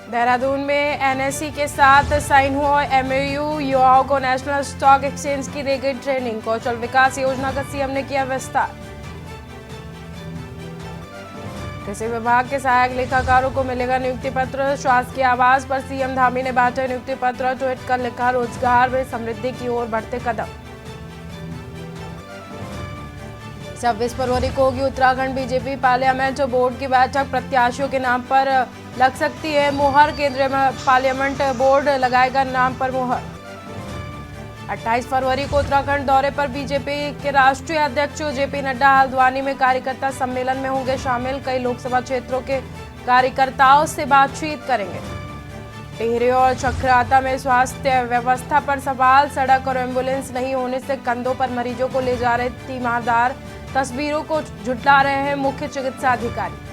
देहरादून में एनएसई के साथ साइन हुआ एमओयू, युवाओं को नेशनल स्टॉक एक्सचेंज की दी गई ट्रेनिंग। कौशल विकास योजना का सीएम ने किया विस्तार। कृषि विभाग के सहायक लेखाकारों को मिलेगा नियुक्ति पत्र। शासकीय आवास पर सीएम धामी ने बांटे नियुक्ति पत्र। ट्वीट कर लिखा, रोजगार में समृद्धि की ओर बढ़ते कदम। 26 फरवरी को होगी उत्तराखंड बीजेपी पार्लियामेंट बोर्ड की बैठक। प्रत्याशियों के नाम पर लग सकती है मुहर। केंद्रीय पार्लियामेंट बोर्ड लगाएगा नाम पर मुहर। 28 फरवरी को उत्तराखंड दौरे पर बीजेपी के राष्ट्रीय अध्यक्ष जेपी नड्डा हल्द्वानी में कार्यकर्ता सम्मेलन में होंगे शामिल। कई लोकसभा क्षेत्रों के कार्यकर्ताओं से बातचीत करेंगे। टिहरी और चक्राता में स्वास्थ्य व्यवस्था पर सवाल। सड़क और एम्बुलेंस नहीं होने से कंधों पर मरीजों को ले जा रहे तीमारदार। तस्वीरों को झुठला रहे हैं मुख्य चिकित्सा अधिकारी।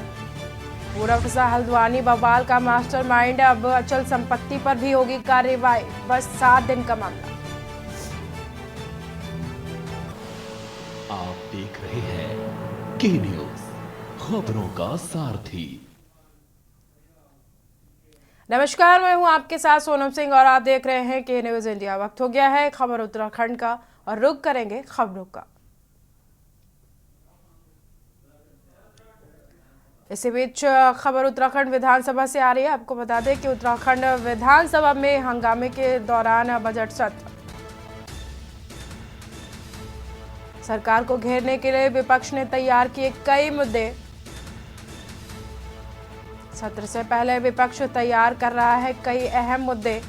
पूरा फंसा हल्द्वानी बवाल का मास्टरमाइंड। अब अचल संपत्ति पर भी होगी कार्रवाई। बस 7 दिन का मामला। आप देख रहे हैं के न्यूज, खबरों का सारथी। नमस्कार, मैं हूं आपके साथ सोनम सिंह और आप देख रहे हैं के न्यूज इंडिया। वक्त हो गया है खबर उत्तराखंड का और रुख करेंगे खबरों का। इसी बीच खबर उत्तराखंड विधानसभा से आ रही है। आपको बता दें कि उत्तराखंड विधानसभा में हंगामे के दौरान बजट सत्र। सरकार को घेरने के लिए विपक्ष ने तैयार किए कई मुद्दे। सत्र से पहले विपक्ष तैयार कर रहा है कई अहम मुद्दे।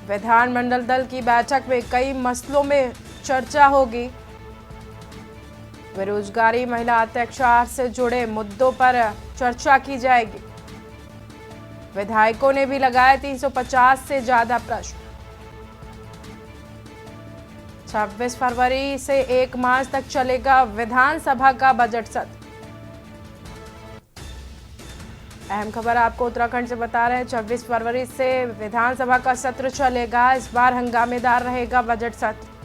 विधानमंडल दल की बैठक में कई मसलों में चर्चा होगी। बेरोजगारी, महिला अत्याचार से जुड़े मुद्दों पर चर्चा की जाएगी। विधायकों ने भी लगाए 350 से ज्यादा प्रश्न। 26 फरवरी से 1 मार्च तक चलेगा विधानसभा का बजट सत्र। अहम खबर आपको उत्तराखंड से बता रहे हैं। 26 फरवरी से विधानसभा का सत्र चलेगा। इस बार हंगामेदार रहेगा बजट सत्र।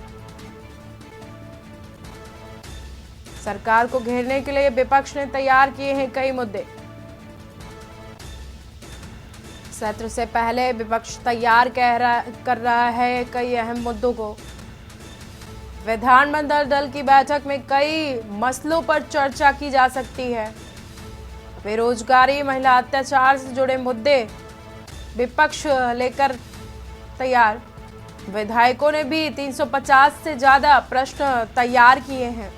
सरकार को घेरने के लिए विपक्ष ने तैयार किए हैं कई मुद्दे। सत्र से पहले विपक्ष तैयार कर रहा है कई अहम मुद्दों को। विधानमंडल दल की बैठक में कई मसलों पर चर्चा की जा सकती है। बेरोजगारी, महिला अत्याचार से जुड़े मुद्दे विपक्ष लेकर तैयार। विधायकों ने भी 350 से ज्यादा प्रश्न तैयार किए हैं।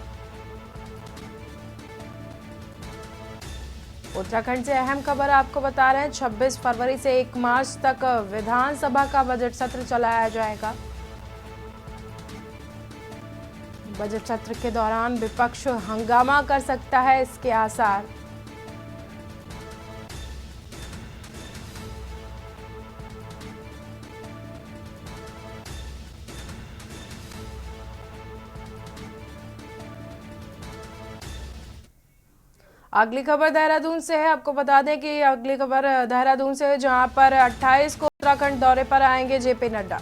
उत्तराखंड से अहम खबर आपको बता रहे हैं। 26 फरवरी से 1 मार्च तक विधानसभा का बजट सत्र चलाया जाएगा। बजट सत्र के दौरान विपक्ष हंगामा कर सकता है, इसके आसार। अगली खबर देहरादून से है। आपको बता दें कि अगली खबर देहरादून से है, जहां पर 28 को उत्तराखंड दौरे पर आएंगे जेपी नड्डा।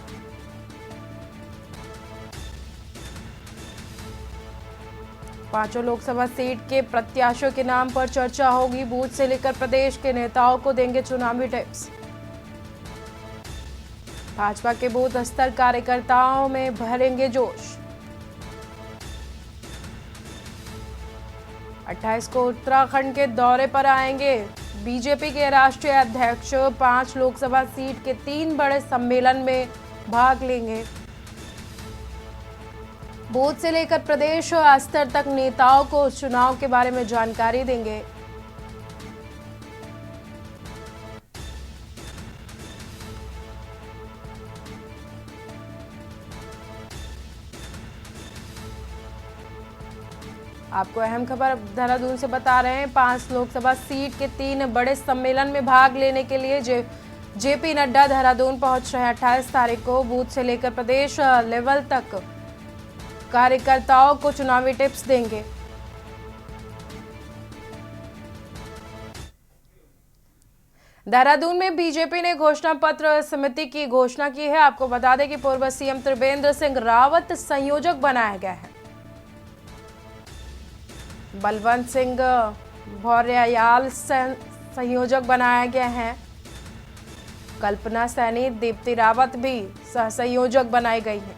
पांचों लोकसभा सीट के प्रत्याशियों के नाम पर चर्चा होगी। बूथ से लेकर प्रदेश के नेताओं को देंगे चुनावी टिप्स। भाजपा के बूथ स्तर कार्यकर्ताओं में भरेंगे जोश। 28 को उत्तराखंड के दौरे पर आएंगे बीजेपी के राष्ट्रीय अध्यक्ष। 5 लोकसभा सीट के 3 बड़े सम्मेलन में भाग लेंगे। बूथ से लेकर प्रदेश स्तर तक नेताओं को चुनाव के बारे में जानकारी देंगे। आपको अहम खबर देहरादून से बता रहे हैं। 5 लोकसभा सीट के 3 बड़े सम्मेलन में भाग लेने के लिए जेपी नड्डा देहरादून पहुंच रहे हैं। 28 तारीख को बूथ से लेकर प्रदेश लेवल तक कार्यकर्ताओं को चुनावी टिप्स देंगे। देहरादून में बीजेपी ने घोषणा पत्र समिति की घोषणा की है। आपको बता दें कि पूर्व सीएम त्रिवेंद्र सिंह रावत संयोजक बनाया गया है। बलवंत सिंह भौर्याल संयोजक बनाया गया है। कल्पना सैनी, दीप्ति रावत भी सह संयोजक बनाई गई हैं।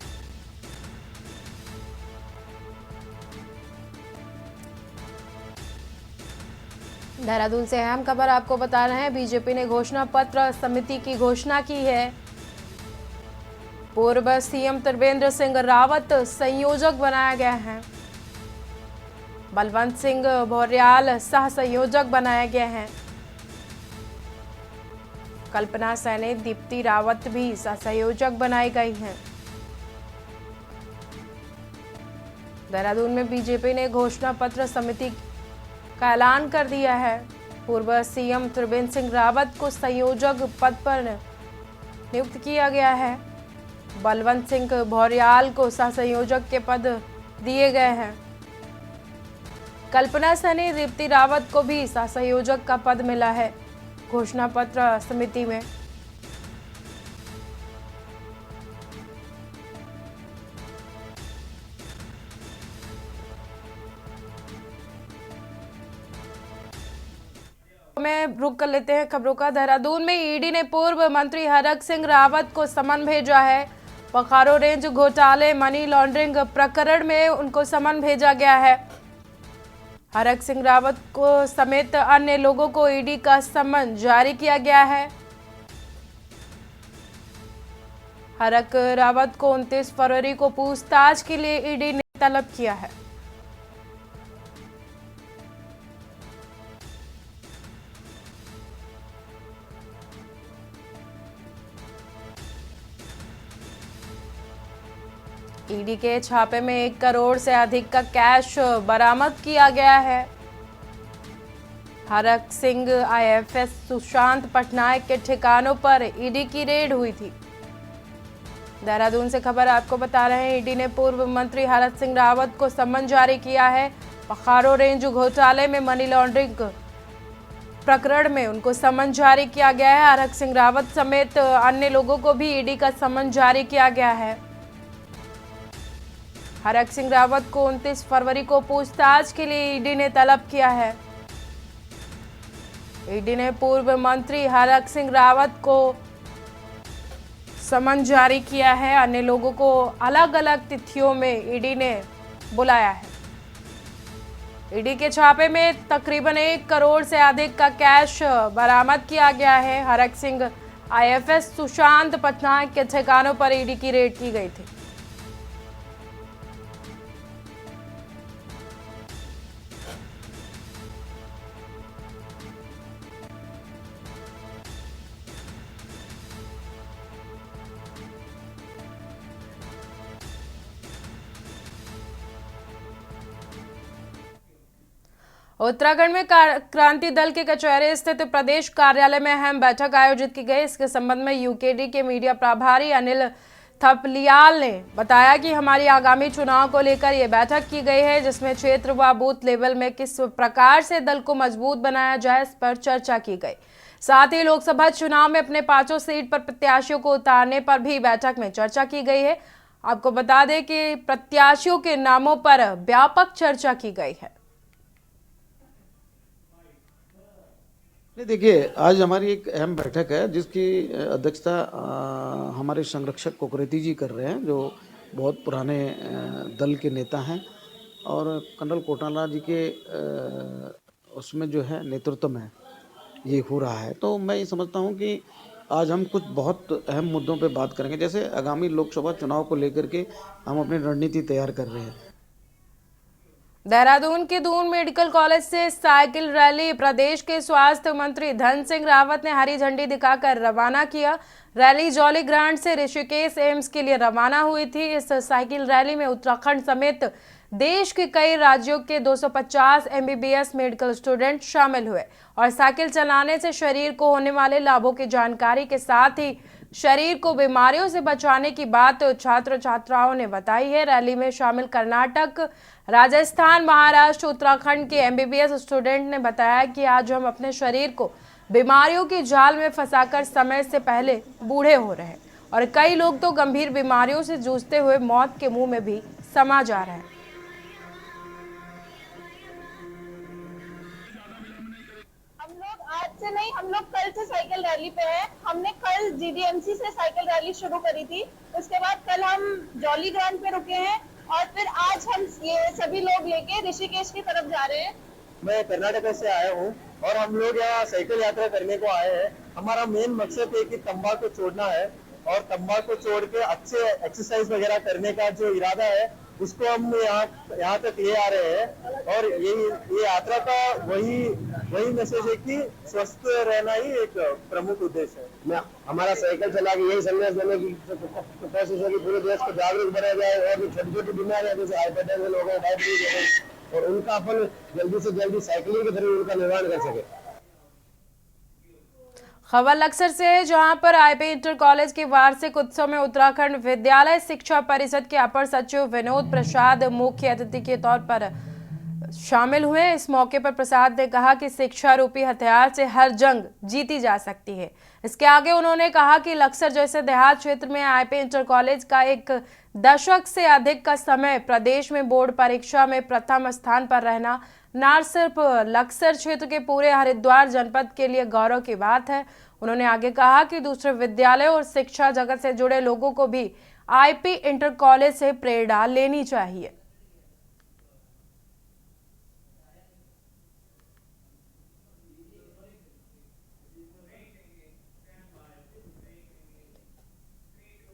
देहरादून से अहम खबर आपको बता रहे हैं, बीजेपी ने घोषणा पत्र समिति की घोषणा की है। पूर्व सीएम त्रिवेंद्र सिंह रावत संयोजक बनाया गया है। बलवंत सिंह भौर्याल सह संयोजक बनाया गया है। कल्पना सैनी, दीप्ति रावत भी सह संयोजक बनाई गई हैं। देहरादून में बीजेपी ने घोषणा पत्र समिति का ऐलान कर दिया है। पूर्व सीएम त्रिवेंद्र सिंह रावत को संयोजक पद पर नियुक्त किया गया है। बलवंत सिंह भौर्याल को सह संयोजक के पद दिए गए हैं। कल्पना सैनी, दीप्ति रावत को भी सह संयोजक का पद मिला है घोषणा पत्र समिति में। में रुक कर लेते हैं खबरों का। देहरादून में ईडी ने पूर्व मंत्री हरक सिंह रावत को समन भेजा है। पखारो रेंज घोटाले मनी लॉन्ड्रिंग प्रकरण में उनको समन भेजा गया है। हरक सिंह रावत को समेत अन्य लोगों को ईडी का समन जारी किया गया है। हरक रावत को 29 फरवरी को पूछताछ के लिए ईडी ने तलब किया है। ईडी के छापे में 1 करोड़ से अधिक का कैश बरामद किया गया है। हरक सिंह, आईएफएस सुशांत पटनायक के ठिकानों पर ईडी की रेड हुई थी। देहरादून से खबर आपको बता रहे हैं, ईडी ने पूर्व मंत्री हरक सिंह रावत को समन जारी किया है। पखारो रेंज घोटाले में मनी लॉन्ड्रिंग प्रकरण में उनको समन जारी किया गया है। हरक सिंह रावत समेत अन्य लोगों को भी ईडी का समन जारी किया गया है। हरक सिंह रावत को 29 फरवरी को पूछताछ के लिए ईडी ने तलब किया है। ईडी ने पूर्व मंत्री हरक सिंह रावत को समन जारी किया है। अन्य लोगों को अलग अलग तिथियों में ईडी ने बुलाया है। ईडी के छापे में तकरीबन 1 करोड़ से अधिक का कैश बरामद किया गया है। हरक सिंह, आईएफएस सुशांत पटनायक के ठिकानों पर ईडी की रेड की गई थी। उत्तराखंड में क्रांति दल के कचहरी स्थित प्रदेश कार्यालय में अहम बैठक आयोजित की गई। इसके संबंध में यूकेडी के मीडिया प्रभारी अनिल थपलियाल ने बताया कि हमारी आगामी चुनाव को लेकर यह बैठक की गई है, जिसमें क्षेत्र व बूथ लेवल में किस प्रकार से दल को मजबूत बनाया जाए, इस पर चर्चा की गई। साथ ही लोकसभा चुनाव में अपने 5 सीट पर प्रत्याशियों को उतारने पर भी बैठक में चर्चा की गई है। आपको बता दें कि प्रत्याशियों के नामों पर व्यापक चर्चा की गई है। देखिए, आज हमारी एक अहम बैठक है जिसकी अध्यक्षता हमारे संरक्षक कोकरेती जी कर रहे हैं, जो बहुत पुराने दल के नेता हैं और कर्नल कोटाला जी के उसमें जो है नेतृत्व में ये हो रहा है। तो मैं ये समझता हूँ कि आज हम कुछ बहुत अहम मुद्दों पे बात करेंगे, जैसे आगामी लोकसभा चुनाव को लेकर के हम अपनी रणनीति तैयार कर रहे हैं। देहरादून के दून मेडिकल कॉलेज से साइकिल रैली प्रदेश के स्वास्थ्य मंत्री धन सिंह रावत ने हरी झंडी दिखाकर रवाना किया। रैली जौली ग्रांट से ऋषिकेश एम्स के लिए रवाना हुई थी। इस साइकिल रैली में उत्तराखंड समेत देश के कई राज्यों के 250 एमबीबीएस मेडिकल स्टूडेंट शामिल हुए और साइकिल चलाने से शरीर को होने वाले लाभों की जानकारी के साथ ही शरीर को बीमारियों से बचाने की बात छात्र छात्राओं ने बताई है। रैली में शामिल कर्नाटक, राजस्थान, महाराष्ट्र, उत्तराखंड के एमबीबीएस स्टूडेंट ने बताया कि आज हम अपने शरीर को बीमारियों की जाल में फंसाकर समय से पहले बूढ़े हो रहे हैं और कई लोग तो गंभीर बीमारियों से जूझते हुए मौत के मुंह में भी समा जा रहे हैं। हम लोग आज से नहीं, हम लोग कल से साइकिल रैली पे हैं। हमने कल जीडीएमसी से साइकिल रैली शुरू करी थी। उसके बाद कल हम जॉली ग्राउंड पे रुके हैं और फिर आज हम ये सभी लोग लेके ऋषिकेश की तरफ जा रहे हैं। मैं कर्नाटक से आया हूँ और हम लोग यहाँ साइकिल यात्रा करने को आए हैं। हमारा मेन मकसद है कि तंबाकू छोड़ना है और तंबाकू छोड़ के अच्छे एक्सरसाइज वगैरह करने का जो इरादा है उसको हम यहाँ तक ले आ रहे हैं। और ये यात्रा का वही मैसेज है कि स्वस्थ रहना ही एक प्रमुख उद्देश्य है। मैं हमारा साइकिल चला के यही संदेश देने की कोशिश है कि पूरे देश को जागरूक बनाया जाए और जो छोटी छोटी बीमारियां जैसे हाइपरटेंशन हो गए, डायबिटीज हो गई, और उनका अपन जल्दी से जल्दी साइकिलिंग के जरिए उनका निवारण कर सके। खबर लक्सर से है, जहां पर आईपी इंटर कॉलेज के वार्षिक उत्सव में उत्तराखंड विद्यालय शिक्षा परिषद के अपर सचिव विनोद प्रसाद मुख्य अतिथि के तौर पर शामिल हुए। इस मौके पर प्रसाद ने कहा कि शिक्षा रूपी हथियार से हर जंग जीती जा सकती है। इसके आगे उन्होंने कहा कि लक्सर जैसे देहात क्षेत्र में आईपी इंटर कॉलेज का एक दशक से अधिक का समय प्रदेश में बोर्ड परीक्षा में प्रथम स्थान पर रहना न सिर्फ लक्सर क्षेत्र के पूरे हरिद्वार जनपद के लिए गौरव की बात है। उन्होंने आगे कहा कि दूसरे विद्यालयों और शिक्षा जगत से जुड़े लोगों को भी आईपी इंटर कॉलेज से प्रेरणा लेनी चाहिए।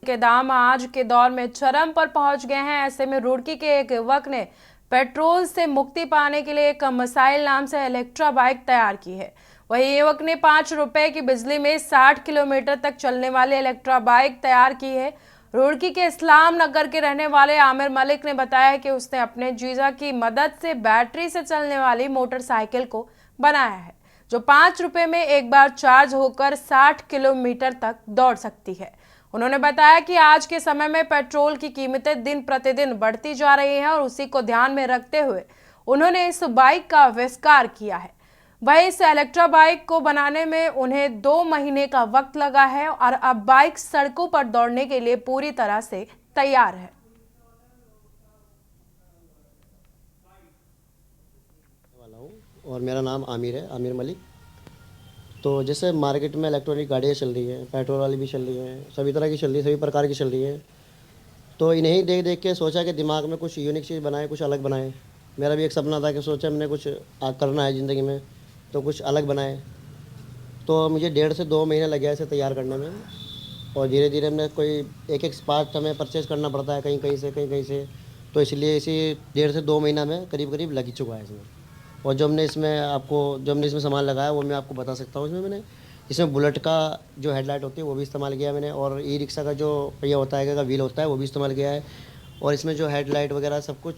के दाम आज के दौर में चरम पर पहुंच गए हैं। ऐसे में रुड़की के एक युवक ने पेट्रोल से मुक्ति पाने के लिए एक मिसाइल नाम से इलेक्ट्रा बाइक तैयार की है। वही युवक ने 5 रुपए की बिजली में 60 किलोमीटर तक चलने वाली इलेक्ट्रा बाइक तैयार की है। रुड़की के इस्लाम नगर के रहने वाले आमिर मलिक ने बताया कि उसने अपने जीजा की मदद से बैटरी से चलने वाली मोटरसाइकिल को बनाया है, जो 5 रुपए में एक बार चार्ज होकर 60 किलोमीटर तक दौड़ सकती है। उन्होंने बताया कि आज के समय में पेट्रोल की कीमतें दिन प्रतिदिन बढ़ती जा रही हैं और उसी को ध्यान में रखते हुए उन्होंने इस बाइक का आविष्कार किया है। वहीं इस इलेक्ट्रा बाइक को बनाने में उन्हें 2 महीने का वक्त लगा है और अब बाइक सड़कों पर दौड़ने के लिए पूरी तरह से तैयार है। और मेरा नाम आमिर है, आमिर मलिक। तो जैसे मार्केट में इलेक्ट्रॉनिक गाड़ियाँ चल रही हैं, पेट्रोल वाली भी चल रही हैं, सभी तरह की चल रही है, सभी प्रकार की चल रही हैं। तो इन्हें देख देख के सोचा कि दिमाग में कुछ यूनिक चीज़ बनाए, कुछ अलग बनाए। मेरा भी एक सपना था कि सोचा मैंने कुछ करना है ज़िंदगी में, तो कुछ अलग बनाए। तो मुझे 1.5 से 2 महीने लगे इसे तैयार करने में, और धीरे धीरे हमने कोई एक पार्ट हमें परचेज़ करना पड़ता है कहीं कहीं से, तो इसलिए इसी 1.5 से 2 महीना में करीब लग चुका है इसमें। और जो हमने इसमें सामान लगाया वो मैं आपको बता सकता हूँ। इसमें बुलेट का जो हेडलाइट होती है वो भी इस्तेमाल किया मैंने, और ई रिक्शा का जो पहिया होता है, का व्हील होता है, वो भी इस्तेमाल किया है। और इसमें जो हेडलाइट वगैरह सब कुछ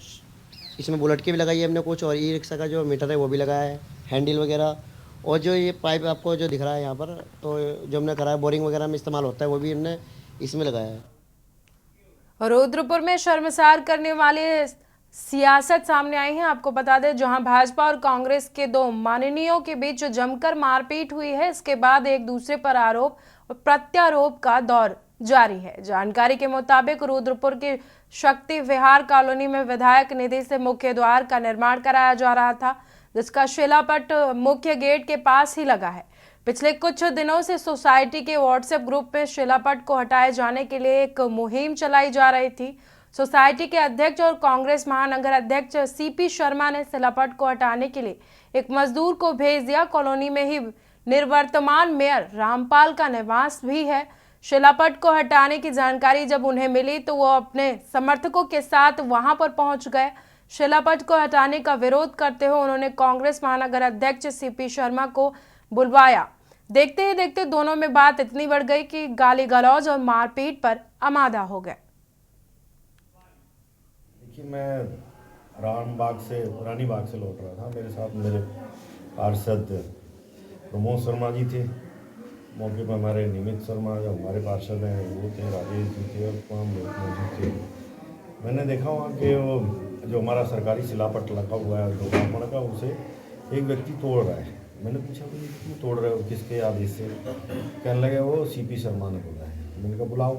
इसमें बुलेट की भी लगाई है हमने कुछ, और ई रिक्शा का जो मीटर है वो भी लगाया है, हैंडल वगैरह। और जो ये पाइप आपको जो दिख रहा है यहाँ पर, तो जो हमने करा है बोरिंग वगैरह में इस्तेमाल होता है, वो भी हमने इसमें लगाया है। रुद्रपुर में शर्मसार करने वाले सियासत सामने आई है। आपको बता दें, जहां भाजपा और कांग्रेस के 2 माननीयों के बीच जमकर मारपीट हुई है, इसके बाद एक दूसरे पर आरोप और प्रत्यारोप का दौर जारी है। जानकारी के मुताबिक रुद्रपुर की शक्ति विहार कॉलोनी में विधायक निधि से मुख्य द्वार का निर्माण कराया जा रहा था, जिसका शिलापट मुख्य गेट के पास ही लगा है। पिछले कुछ दिनों से सोसाइटी के व्हाट्सएप ग्रुप में शिलापट को हटाए जाने के लिए एक मुहिम चलाई जा रही थी। सोसाइटी के अध्यक्ष और कांग्रेस महानगर अध्यक्ष सीपी शर्मा ने शिलापट को हटाने के लिए एक मजदूर को भेज दिया। कॉलोनी में ही निवर्तमान मेयर रामपाल का निवास भी है। शिलापट को हटाने की जानकारी जब उन्हें मिली तो वो अपने समर्थकों के साथ वहां पर पहुंच गए। शिलापट को हटाने का विरोध करते हुए उन्होंने कांग्रेस महानगर अध्यक्ष सीपी शर्मा को बुलवाया। देखते ही देखते दोनों में बात इतनी बढ़ गई कि गाली गलौज और मारपीट पर आमादा हो गए। देखिए, मैं रानी बाग से लौट रहा था। मेरे साथ मेरे पार्षद प्रमोद शर्मा जी थे। मौके पर हमारे निमित शर्मा जो हमारे पार्षद हैं वो थे, राजेश जी थे, और तमाम लोग मौजूद थे। मैंने देखा वहाँ कि वो जो हमारा सरकारी शिलापट लगा हुआ है लोकार्पण का, उसे एक व्यक्ति तोड़ रहा है। मैंने पूछा कि क्यों तोड़ रहे हो, किसके आदेश से? कहने लगे वो सीपी शर्मा ने बोला है। मैंने कहा बुलाओ।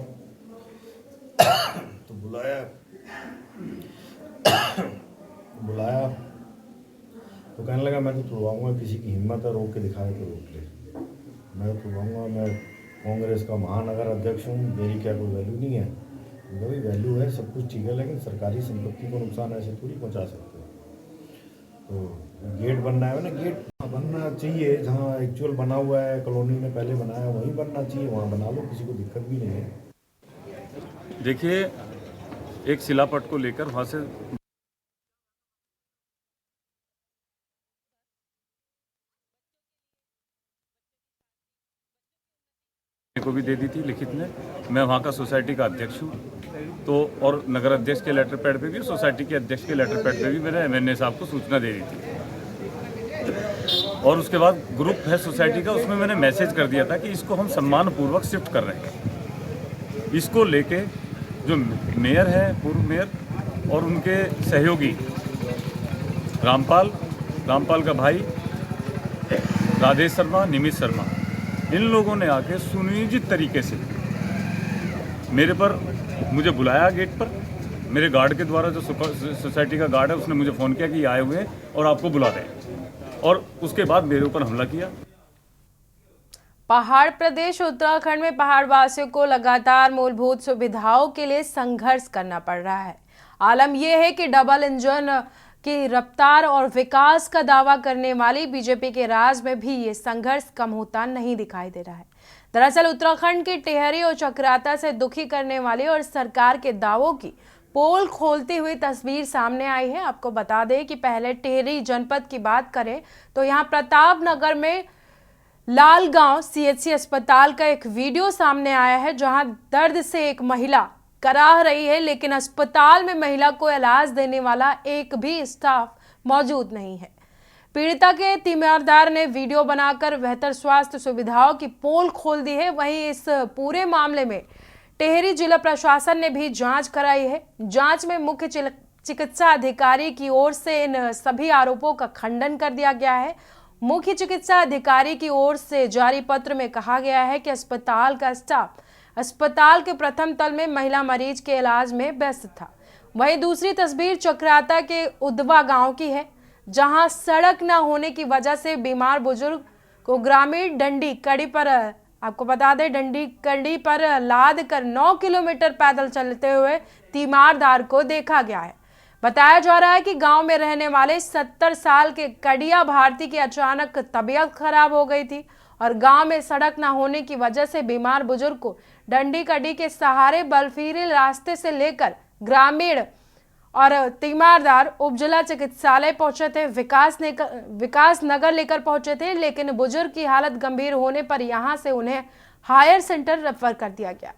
तो बुलाया तो कहने लगा मैं तो तोड़वाऊंगा, किसी की हिम्मत है रोक के दिखाए तो रोक ले। मैं तो कहूँगा मैं कांग्रेस का महानगर अध्यक्ष हूँ, मेरी क्या कोई वैल्यू नहीं है? कोई वैल्यू है, सब कुछ ठीक है, लेकिन सरकारी संपत्ति को नुकसान ऐसे थोड़ी पहुँचा सकते हो। तो गेट बनना है ना, गेट बनना चाहिए जहाँ एक्चुअल बना हुआ है, कॉलोनी में पहले बनाया वहीं बनना चाहिए, वहाँ बना लो, किसी को दिक्कत भी नहीं है। देखिए, एक शिलापट को लेकर वहाँ से को भी दे दी थी लिखित में। मैं वहाँ का सोसाइटी का अध्यक्ष हूँ, तो और नगर अध्यक्ष के लेटर पैड पे भी, सोसाइटी के अध्यक्ष के लेटर पैड पे भी मैंने एमएनए साहब को सूचना दे दी थी। और उसके बाद ग्रुप है सोसाइटी का, उसमें मैंने मैसेज कर दिया था कि इसको हम सम्मानपूर्वक शिफ्ट कर रहे हैं। इसको लेके जो मेयर है, पूर्व मेयर और उनके सहयोगी रामपाल का भाई राजेश शर्मा, निमित शर्मा, इन लोगों ने आके सुनियोजित तरीके से मुझे बुलाया गेट पर। मेरे गार्ड के द्वारा, जो सोसाइटी का गार्ड है, उसने मुझे फ़ोन किया कि ये आए हुए हैं और आपको बुला रहे हैं, और उसके बाद मेरे ऊपर हमला किया। पहाड़ प्रदेश उत्तराखंड में पहाड़वासियों को लगातार मूलभूत सुविधाओं के लिए संघर्ष करना पड़ रहा है। आलम यह है कि डबल इंजन की रफ्तार और विकास का दावा करने वाली बीजेपी के राज में भी ये संघर्ष कम होता नहीं दिखाई दे रहा है। दरअसल उत्तराखंड की टिहरी और चक्राता से दुखी करने वाली और सरकार के दावों की पोल खोलती हुई तस्वीर सामने आई है। आपको बता दें कि पहले टिहरी जनपद की बात करें तो यहाँ प्रताप नगर में लालगांव सीएचसी अस्पताल का एक वीडियो सामने आया है, जहां दर्द से एक महिला कराह रही है, लेकिन अस्पताल में महिला को इलाज देने वाला एक भी स्टाफ मौजूद नहीं है। पीड़िता के तीमारदार ने वीडियो बनाकर बेहतर स्वास्थ्य सुविधाओं की पोल खोल दी है। वहीं इस पूरे मामले में टिहरी जिला प्रशासन ने भी जांच कराई है। जांच में मुख्य चिकित्सा अधिकारी की ओर से इन सभी आरोपों का खंडन कर दिया गया है। मुख्य चिकित्सा अधिकारी की ओर से जारी पत्र में कहा गया है कि अस्पताल का स्टाफ अस्पताल के प्रथम तल में महिला मरीज के इलाज में व्यस्त था। वहीं दूसरी तस्वीर चक्राता के उदवा गांव की है, जहां सड़क न होने की वजह से बीमार बुजुर्ग को ग्रामीण डंडी कड़ी पर, आपको बता दें, डंडी कड़ी पर लाद कर 9 किलोमीटर पैदल चलते हुए तीमारदार को देखा गया है। बताया जा रहा है कि गांव में रहने वाले 70 साल के कड़िया भारती की अचानक तबीयत खराब हो गई थी और गांव में सड़क न होने की वजह से बीमार बुजुर्ग को डंडी कड़ी के सहारे बर्फीले रास्ते से लेकर ग्रामीण और तीमारदार उपजिला चिकित्सालय पहुंचे थे, विकास नगर लेकर पहुंचे थे, लेकिन बुजुर्ग की हालत गंभीर होने पर यहां से उन्हें हायर सेंटर रेफर कर दिया गया।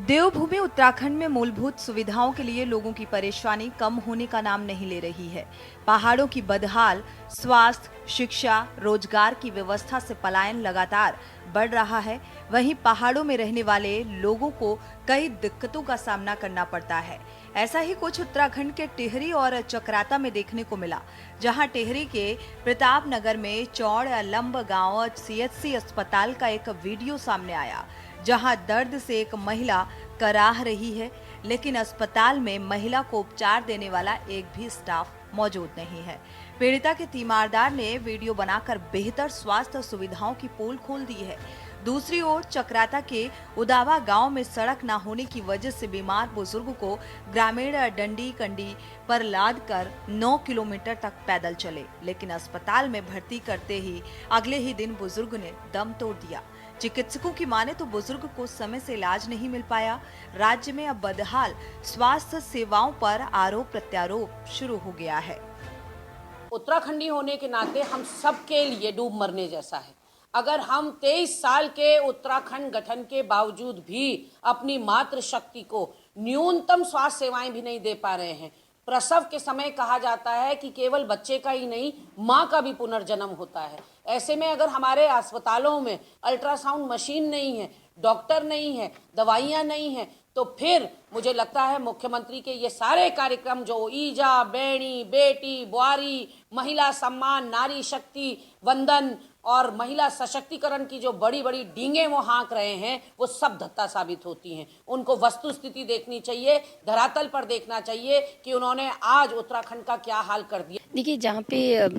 देवभूमि उत्तराखंड में मूलभूत सुविधाओं के लिए लोगों की परेशानी कम होने का नाम नहीं ले रही है। पहाड़ों की बदहाल स्वास्थ्य, शिक्षा, रोजगार की व्यवस्था से पलायन लगातार बढ़ रहा है। वहीं पहाड़ों में रहने वाले लोगों को कई दिक्कतों का सामना करना पड़ता है। ऐसा ही कुछ उत्तराखंड के टिहरी और चक्राता में देखने को मिला, जहां टिहरी के प्रताप नगर में चौड़ लंब गांव सीएचसी अस्पताल का एक वीडियो सामने आया, जहां दर्द से एक महिला कराह रही है, लेकिन अस्पताल में महिला को उपचार देने वाला एक भी स्टाफ मौजूद नहीं है। पीड़िता के तीमारदार ने वीडियो बनाकर बेहतर स्वास्थ्य सुविधाओं की पोल खोल दी है। दूसरी ओर चक्राता के उदावा गांव में सड़क न होने की वजह से बीमार बुजुर्ग को ग्रामीण डंडी कंडी पर लाद कर 9 किलोमीटर तक पैदल चले, लेकिन अस्पताल में भर्ती करते ही अगले ही दिन बुजुर्ग ने दम तोड़ दिया। चिकित्सकों की माने तो बुजुर्ग को समय से इलाज नहीं मिल पाया। राज्य में अब बदहाल स्वास्थ्य सेवाओं पर आरोप प्रत्यारोप शुरू हो गया है। उत्तराखंडी होने के नाते हम सबके लिए डूब मरने जैसा है। अगर हम 23 साल के उत्तराखंड गठन के बावजूद भी अपनी मातृ शक्ति को न्यूनतम स्वास्थ्य सेवाएं भी नहीं दे पा रहे हैं। प्रसव के समय कहा जाता है कि केवल बच्चे का ही नहीं, माँ का भी पुनर्जन्म होता है। ऐसे में अगर हमारे अस्पतालों में अल्ट्रासाउंड मशीन नहीं है, डॉक्टर नहीं है, दवाइयाँ नहीं है, तो फिर मुझे लगता है मुख्यमंत्री के ये सारे कार्यक्रम जो ईजा, बेड़ी, बेटी, बुआरी, महिला सम्मान, नारी शक्ति वंदन, और महिला सशक्तिकरण की जो बड़ी बड़ी डींगे वो हाँक रहे हैं वो सब धत्ता साबित होती हैं। उनको वस्तु स्थिति देखनी चाहिए, धरातल पर देखना चाहिए कि उन्होंने आज उत्तराखंड का क्या हाल कर दिया। देखिए, जहाँ पे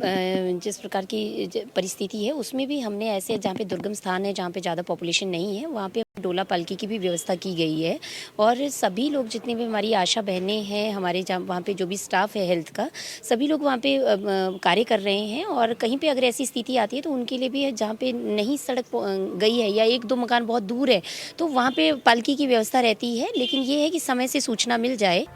जिस प्रकार की परिस्थिति है उसमें भी हमने ऐसे जहाँ पे दुर्गम स्थान है, जहाँ पे ज़्यादा पॉपुलेशन नहीं है, वहाँ पे डोला पालकी की भी व्यवस्था की गई है और सभी लोग जितने भी हमारी आशा बहनें हैं, हमारे जहाँ वहाँ पे जो भी स्टाफ है हेल्थ का, सभी लोग वहाँ पे कार्य कर रहे हैं और कहीं पे अगर ऐसी स्थिति आती है तो उनके लिए भी जहाँ पे नहीं सड़क गई है या एक दो मकान बहुत दूर है तो वहाँ पे पालकी की व्यवस्था रहती है, लेकिन ये है कि समय से सूचना मिल जाए।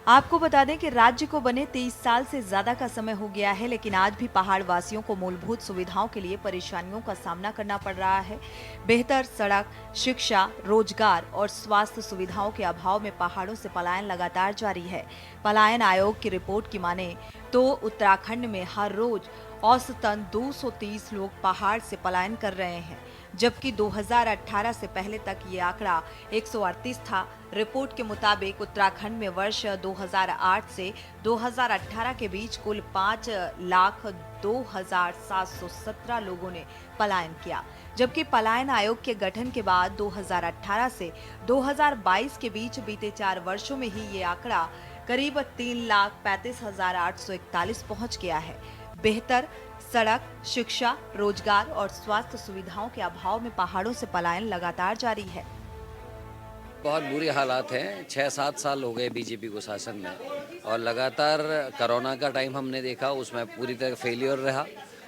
आपको बता दें कि राज्य को बने 23 साल से ज्यादा का समय हो गया है, लेकिन आज भी पहाड़ वासियों को मूलभूत सुविधाओं के लिए परेशानियों का सामना करना पड़ रहा है। बेहतर सड़क, शिक्षा, रोजगार और स्वास्थ्य सुविधाओं के अभाव में पहाड़ों से पलायन लगातार जारी है। पलायन आयोग की रिपोर्ट की माने तो उत्तराखंड में हर रोज औसतन 230 लोग पहाड़ से पलायन कर रहे हैं, जबकि 2018 से पहले तक ये आंकड़ा 138 था। रिपोर्ट के मुताबिक उत्तराखंड में वर्ष 2008 से 2018 के बीच कुल 5,02,717 लोगों ने पलायन किया, जबकि पलायन आयोग के गठन के बाद 2018 से 2022 के बीच बीते 4 वर्षों में ही ये आंकड़ा करीब 3,35,841 पहुंच गया है। बेहतर सड़क, शिक्षा, रोजगार और स्वास्थ्य सुविधाओं के अभाव में पहाड़ों से पलायन लगातार जारी है। बहुत बुरी हालात हैं। 6-7 साल हो गए बीजेपी को शासन में और लगातार कोरोना का टाइम हमने देखा, उसमें पूरी तरह फेलियर रहा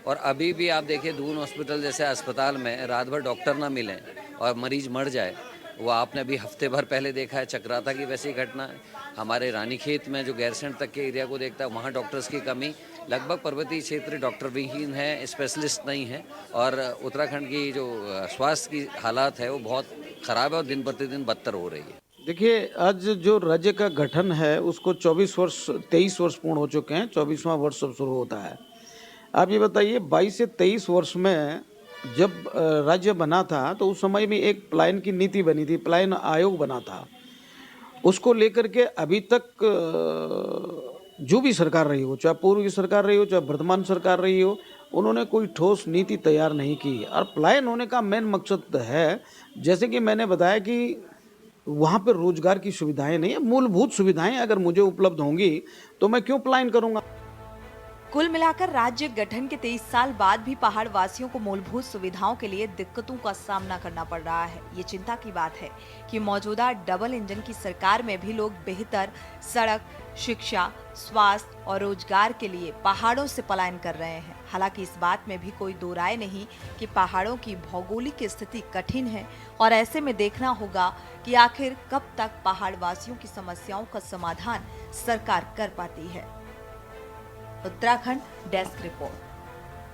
और अभी भी आप देखिए दून हॉस्पिटल जैसे अस्पताल में रात भर डॉक्टर ना मिलें और मरीज मर जाए, वो आपने अभी हफ्ते भर पहले देखा है। चक्राता की वैसी घटना है। हमारे रानीखेत में जो गैरसैंण तक के एरिया को देखता है वहाँ डॉक्टर्स की कमी, लगभग पर्वतीय क्षेत्र डॉक्टर विहीन है, स्पेशलिस्ट नहीं है और उत्तराखंड की जो स्वास्थ्य की हालात है वो बहुत ख़राब है और दिन प्रतिदिन बदतर हो रही है। देखिए, आज जो राज्य का गठन है उसको 23 वर्ष पूर्ण हो चुके हैं, 24वां वर्ष अब शुरू होता है। आप ये बताइए 22 से 23 वर्ष में जब राज्य बना था तो उस समय में एक पलायन की नीति बनी थी, पलायन आयोग बना था। उसको लेकर के अभी तक जो भी सरकार रही हो, चाहे पूर्व की सरकार रही हो, चाहे वर्तमान सरकार रही हो, उन्होंने कोई ठोस नीति तैयार नहीं की। और पलायन होने का मेन मकसद है, जैसे कि मैंने बताया कि वहाँ पे रोजगार की सुविधाएं नहीं है। मूलभूत सुविधाएं अगर मुझे उपलब्ध होंगी तो मैं क्यों पलायन करूँगा। कुल मिलाकर राज्य गठन के 23 साल बाद भी पहाड़ वासियों को मूलभूत सुविधाओं के लिए दिक्कतों का सामना करना पड़ रहा है। ये चिंता की बात है कि मौजूदा डबल इंजन की सरकार में भी लोग बेहतर सड़क, शिक्षा, स्वास्थ्य और रोजगार के लिए पहाड़ों से पलायन कर रहे हैं। हालांकि इस बात में भी कोई दो राय नहीं कि पहाड़ों की भौगोलिक स्थिति कठिन है और ऐसे में देखना होगा कि आखिर कब तक पहाड़ वासियों की समस्याओं का समाधान सरकार कर पाती है। Uttarakhand desk report.